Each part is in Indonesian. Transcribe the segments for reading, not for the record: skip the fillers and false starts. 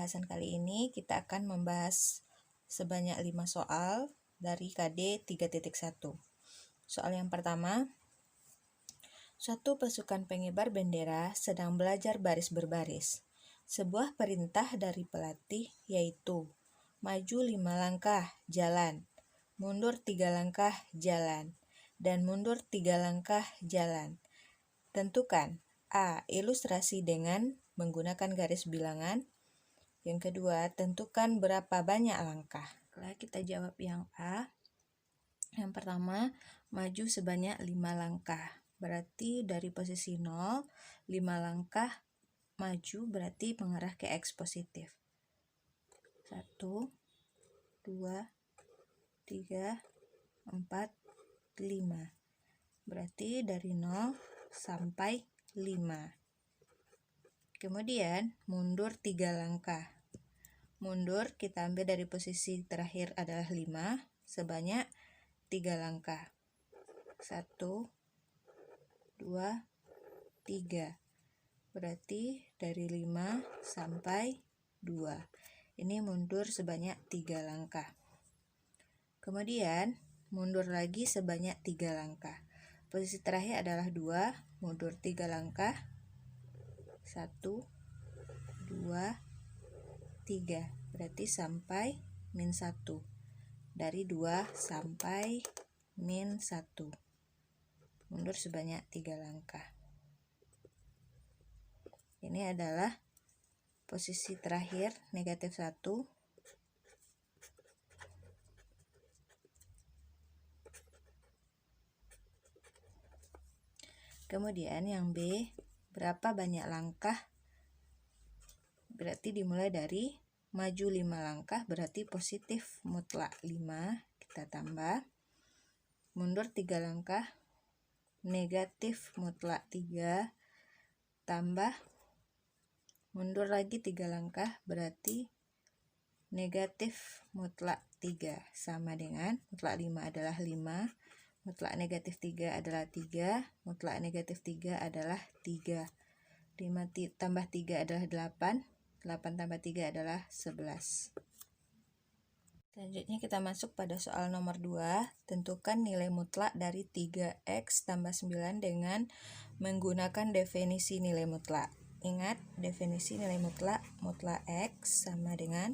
pembahasan kali ini kita akan membahas sebanyak 5 soal dari KD 3.1. Soal yang pertama, suatu pasukan pengibar bendera sedang belajar baris berbaris. Sebuah perintah dari pelatih yaitu maju 5 langkah, jalan, mundur 3 langkah, jalan, dan mundur 3 langkah, jalan. Tentukan A. Ilustrasi dengan menggunakan garis bilangan. Yang kedua, tentukan berapa banyak langkah. Kita jawab yang A. Yang pertama, maju sebanyak 5 langkah. Berarti dari posisi 0, 5 langkah maju berarti mengarah ke X positif. 1, 2, 3, 4, 5. Berarti dari 0 sampai 5. Kemudian mundur 3 langkah. Mundur kita ambil dari posisi terakhir adalah 5 sebanyak 3 langkah. 1, 2, 3. Berarti dari 5 sampai 2. Ini mundur sebanyak 3 langkah. Kemudian mundur lagi sebanyak 3 langkah. Posisi terakhir adalah 2, mundur 3 langkah. 1, 2, 3. Berarti sampai min 1. Dari 2 sampai min 1. Mundur sebanyak 3 langkah. Ini adalah posisi terakhir negatif 1. Kemudian yang B, berapa banyak langkah? Berarti dimulai dari maju 5 langkah, berarti positif mutlak 5, kita tambah. Mundur 3 langkah, negatif mutlak 3, tambah. Mundur lagi 3 langkah, berarti negatif mutlak 3, sama dengan mutlak 5 adalah 5, mutlak negatif 3 adalah 3, mutlak negatif 3 adalah 3. 5 tambah 3 adalah 8, 8 tambah 3 adalah 11. Selanjutnya kita masuk pada soal nomor 2. Tentukan nilai mutlak dari 3x tambah 9 dengan menggunakan definisi nilai mutlak. Ingat, definisi nilai mutlak, mutlak x sama dengan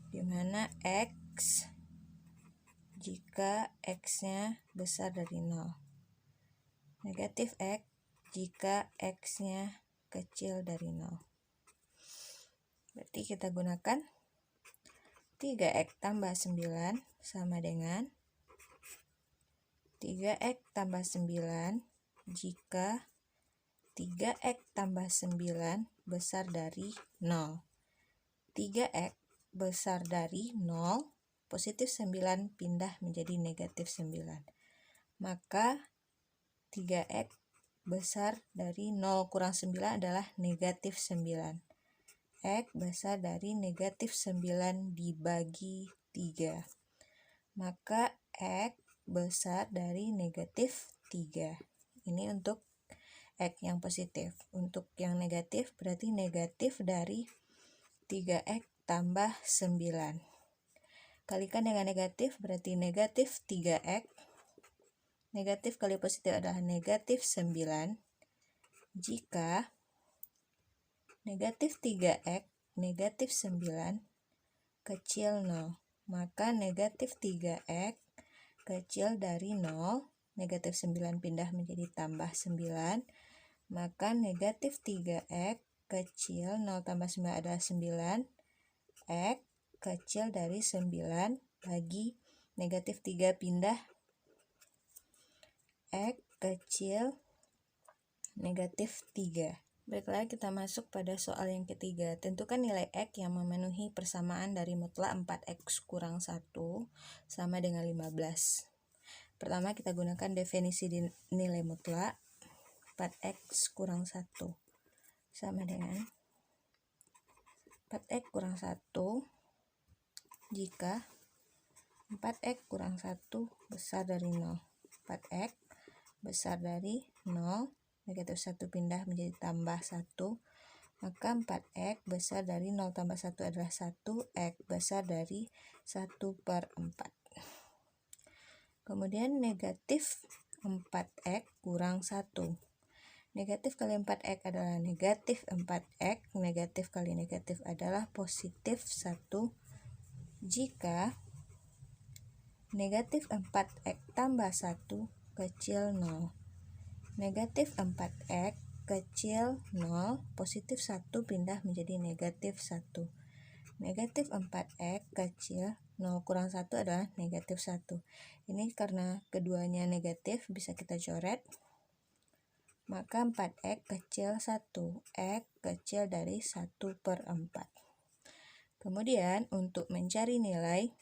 dimana x jika x-nya besar dari 0. Negatif x jika x-nya kecil dari 0. Berarti kita gunakan 3x tambah 9 sama dengan 3x tambah 9 jika 3x tambah 9 besar dari 0. 3x besar dari 0, positif 9 pindah menjadi negatif 9. Maka 3x besar dari 0 kurang 9 adalah negatif 9. X besar dari negatif 9 dibagi 3. Maka X besar dari negatif 3. Ini untuk X yang positif. Untuk yang negatif berarti negatif dari 3x tambah 9. Kalikan dengan negatif berarti negatif 3x. Negatif kali positif adalah negatif 9. Jika negatif 3x, negatif 9, kecil 0. Maka negatif 3x kecil dari 0, negatif 9 pindah menjadi tambah 9. Maka negatif 3x kecil 0 tambah 9 adalah 9. X kecil dari 9 bagi negatif 3 pindah. X kecil negatif 3. Baiklah, kita masuk pada soal yang ketiga. Tentukan nilai X yang memenuhi persamaan dari mutlak 4x kurang 1 sama dengan 15. Pertama kita gunakan definisi nilai mutlak. 4x kurang 1 sama dengan 4x kurang 1 jika 4x kurang 1 besar dari 0. 4x besar dari 0, negatif 1 pindah menjadi tambah 1, maka 4x besar dari 0 tambah 1 adalah 1, x besar dari 1/4. Kemudian negatif 4x kurang 1. Negatif kali 4x adalah negatif 4x, negatif kali negatif adalah positif 1, jika negatif 4x tambah 1 kecil 0. Negatif 4x kecil 0, positif 1 pindah menjadi negatif 1. Negatif 4x kecil 0 kurang 1 adalah negatif 1. Ini karena keduanya negatif, bisa kita coret. Maka 4x kecil 1, x kecil dari 1/4. Kemudian untuk mencari nilai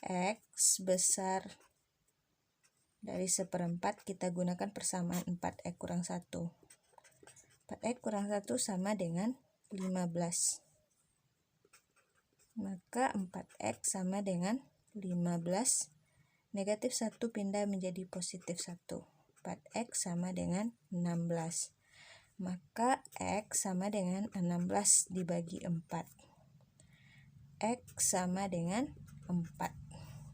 x besar dari 1/4, kita gunakan persamaan 4x kurang 1. 4x kurang 1 sama dengan 15. Maka 4x sama dengan 15. Negatif 1 pindah menjadi positif 1. 4x sama dengan 16. Maka x sama dengan 16 dibagi 4. X sama dengan 4.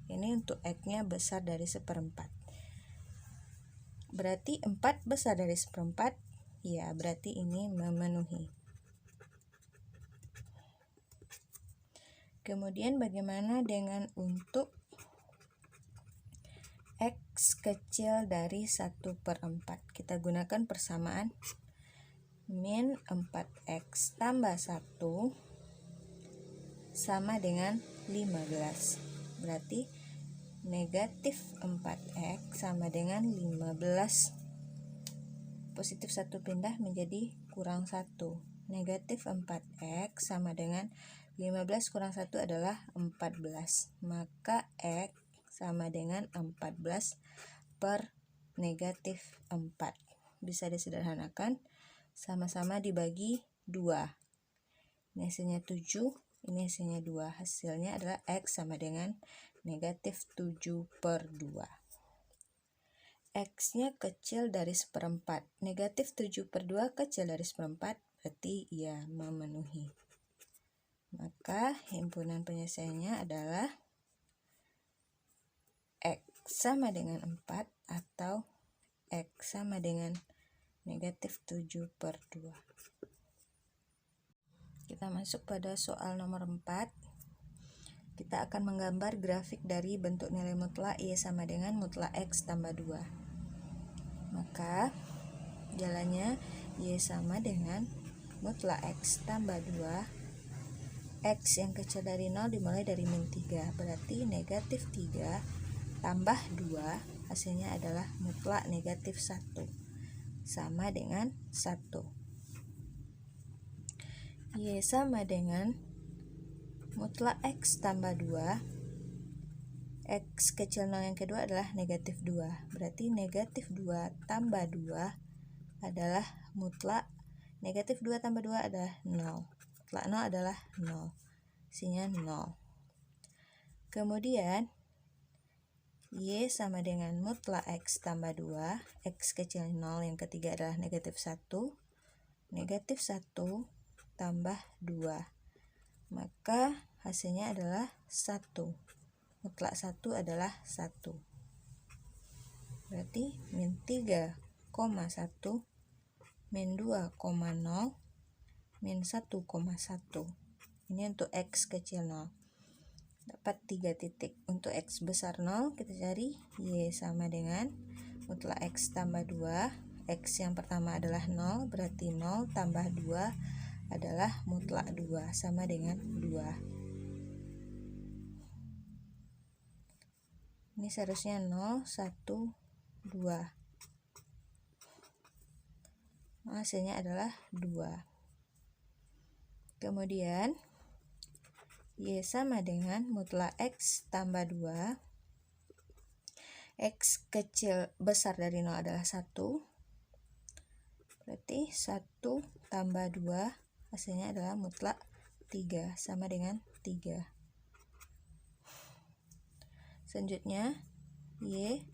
Ini untuk x-nya besar dari 1/4. Berarti 4 besar dari 1/4? Ya, berarti ini memenuhi. Kemudian bagaimana dengan untuk x kecil dari 1/4? Kita gunakan persamaan min 4x tambah 1 sama dengan 15. Berarti negatif 4x sama dengan 15. Positif 1 pindah menjadi kurang 1. Negatif 4x sama dengan 15 kurang 1 adalah 14. Maka x sama dengan 14 per negatif 4. Bisa disederhanakan, sama-sama dibagi 2. Ini hasilnya 7, ini hasilnya 2. Hasilnya adalah x sama dengan negatif 7/2. X-nya kecil dari 1/4. Negatif 7/2 kecil dari 1/4, berarti ia memenuhi. Maka himpunan penyelesaiannya adalah x sama dengan 4 atau x sama dengan negatif 7/2. Kita masuk pada soal nomor 4. Kita akan menggambar grafik dari bentuk nilai mutlak Y sama dengan mutlak X tambah 2. Maka jalannya Y sama dengan mutlak X tambah 2. X yang kecil dari 0 dimulai dari min 3. Berarti negatif 3 tambah 2 hasilnya adalah mutlak negatif 1. Sama dengan 1. Y sama dengan mutlak X tambah 2. X kecil 0 yang kedua adalah negatif 2. Berarti negatif 2 tambah 2 adalah mutlak. Negatif 2 tambah 2 adalah 0. Mutlak 0 adalah 0. Hasilnya 0. Kemudian Y sama dengan mutlak X tambah 2. X kecil 0 yang ketiga adalah negatif 1. Negatif 1 tambah 2. Maka hasilnya adalah 1. Mutlak 1 adalah 1. Berarti min 3,1 min 2,0 min 1,1. Ini untuk X kecil 0. Dapat 3 titik. Untuk X besar 0 kita cari Y sama dengan mutlak X tambah 2. X yang pertama adalah 0, berarti 0 tambah 2 adalah mutlak 2 sama dengan 2. Ini seharusnya 0, 1, 2. Hasilnya adalah 2. Kemudian Y sama dengan mutlak X tambah 2. X kecil besar dari 0 adalah 1. Berarti 1 tambah 2 hasilnya adalah mutlak 3 sama dengan 3. Selanjutnya Y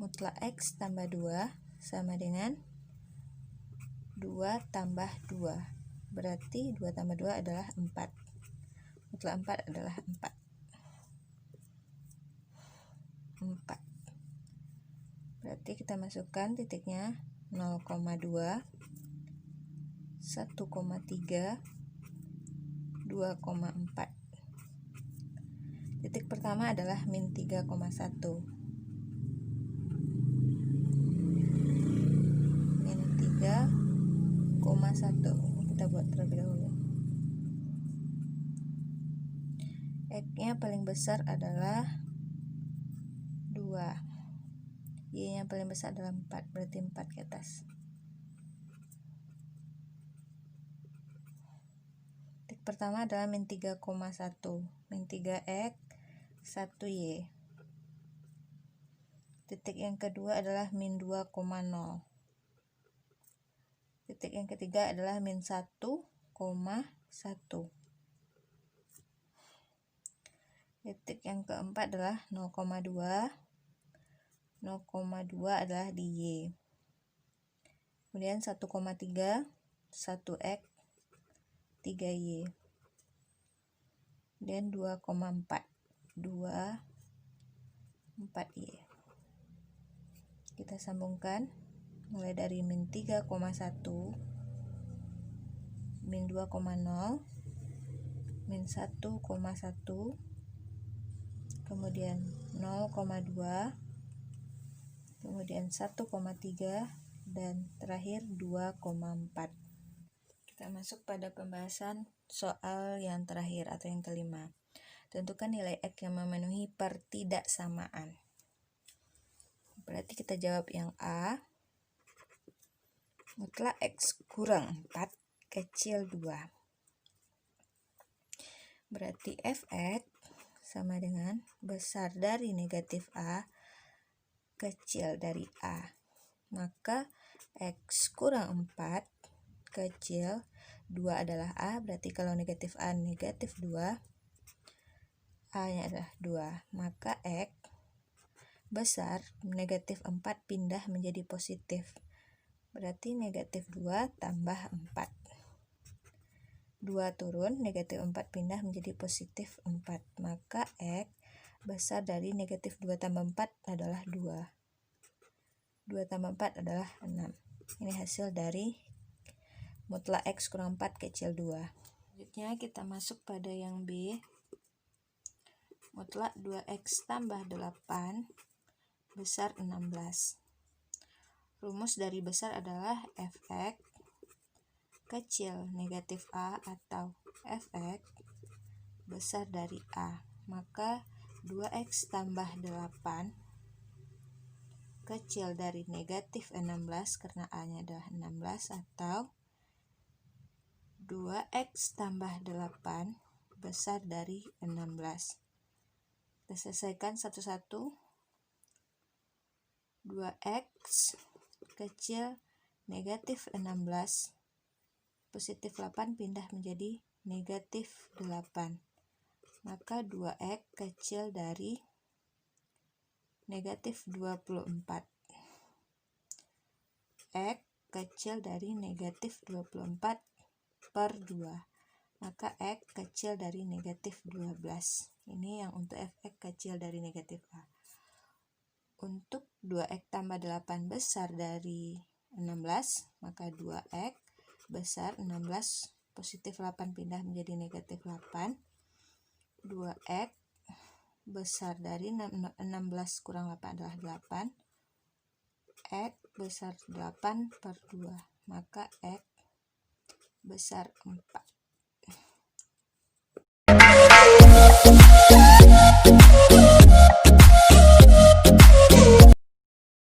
mutlak X tambah 2 sama dengan 2 tambah 2. Berarti 2 tambah 2 adalah 4. Mutlak 4 adalah 4. 4. Berarti kita masukkan titiknya 0,2, 1,3, 2,4. Titik pertama adalah min 3,1. Min 3,1. Ini kita buat terlebih dahulu. X-nya paling besar adalah 2. Y-nya paling besar adalah 4, berarti 4 ke atas. Titik pertama adalah min 3,1. Min 3X, 1Y. Titik yang kedua adalah min 2,0. Titik yang ketiga adalah min 1,1. Titik yang keempat adalah 0,2. 0,2 adalah di Y. Kemudian 1,3, 1X, 3Y. Kemudian 2,4, 4Y. Kita sambungkan mulai dari min 3,1, min 2,0, min 1,1, kemudian 0,2, kemudian 1,3, dan terakhir 2,4. Kita masuk pada pembahasan soal yang terakhir atau yang kelima. Tentukan nilai X yang memenuhi pertidaksamaan. Berarti kita jawab yang A. Mutlak X kurang 4 kecil 2. Berarti Fx sama dengan besar dari negatif A kecil dari A. Maka X kurang 4 kecil 2 adalah A. Berarti kalau negatif A negatif 2, A nya adalah 2. Maka X besar negatif 4 pindah menjadi positif. Berarti negatif 2 tambah 4. 2 turun, negatif 4 pindah menjadi positif 4. Maka X besar dari negatif 2 tambah 4 adalah 2. 2 tambah 4 adalah 6. Ini hasil dari mutlak X kurang 4 kecil 2. Selanjutnya kita masuk pada yang B. Mutlak 2X tambah 8 besar 16. Rumus dari besar adalah Fx kecil negatif A atau Fx besar dari A. Maka 2X tambah 8 kecil dari negatif 16 karena A nya adalah 16 atau 2X tambah 8 besar dari 16. Kita selesaikan satu-satu. 2X kecil negatif 16 positif 8 pindah menjadi negatif 8. Maka 2X kecil dari negatif 24. X kecil dari negatif 24 per 2. Maka X kecil dari negatif 12. Ini yang untuk Fx kecil dari negatif A. Untuk 2X tambah 8 besar dari 16, maka 2X besar 16 positif 8 pindah menjadi negatif 8. 2X besar dari 16 kurang 8 adalah 8. X besar 8 per 2. Maka X besar 4.